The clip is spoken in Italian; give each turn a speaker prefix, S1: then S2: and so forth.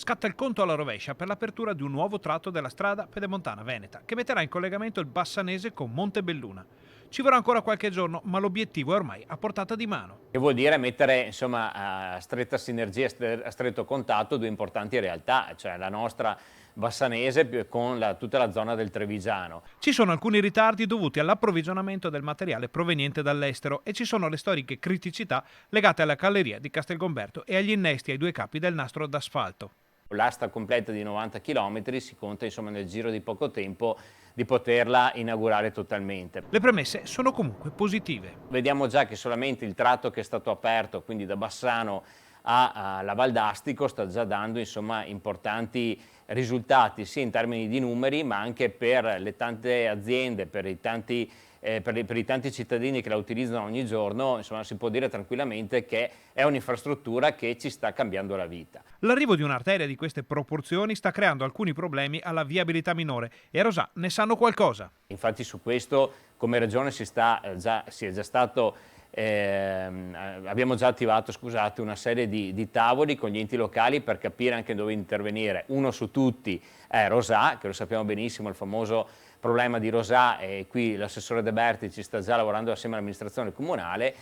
S1: Scatta il conto alla rovescia per l'apertura di un nuovo tratto della strada pedemontana veneta, che metterà in collegamento il Bassanese con Montebelluna. Ci vorrà ancora qualche giorno, ma l'obiettivo è ormai a portata di mano.
S2: Che vuol dire mettere insomma a stretta sinergia, a stretto contatto due importanti realtà, cioè la nostra Bassanese con tutta la zona del Trevigiano.
S1: Ci sono alcuni ritardi dovuti all'approvvigionamento del materiale proveniente dall'estero e ci sono le storiche criticità legate alla galleria di Castelgomberto e agli innesti ai due capi del nastro d'asfalto.
S2: L'asta completa di 90 km si conta insomma nel giro di poco tempo di poterla inaugurare totalmente.
S1: Le premesse sono comunque positive.
S2: Vediamo già che solamente il tratto che è stato aperto, quindi da Bassano alla Val d'Astico, sta già dando insomma importanti risultati sia in termini di numeri ma anche per le tante aziende, per i tanti cittadini che la utilizzano ogni giorno. Insomma, si può dire tranquillamente che è un'infrastruttura che ci sta cambiando la vita.
S1: L'arrivo di un'arteria di queste proporzioni sta creando alcuni problemi alla viabilità minore e a Rosà ne sanno qualcosa.
S2: Infatti su questo come Regione abbiamo già attivato una serie di tavoli con gli enti locali per capire anche dove intervenire. Uno su tutti è Rosà, che lo sappiamo benissimo, il famoso problema di Rosà, e qui l'assessore De Berti ci sta già lavorando assieme all'amministrazione comunale.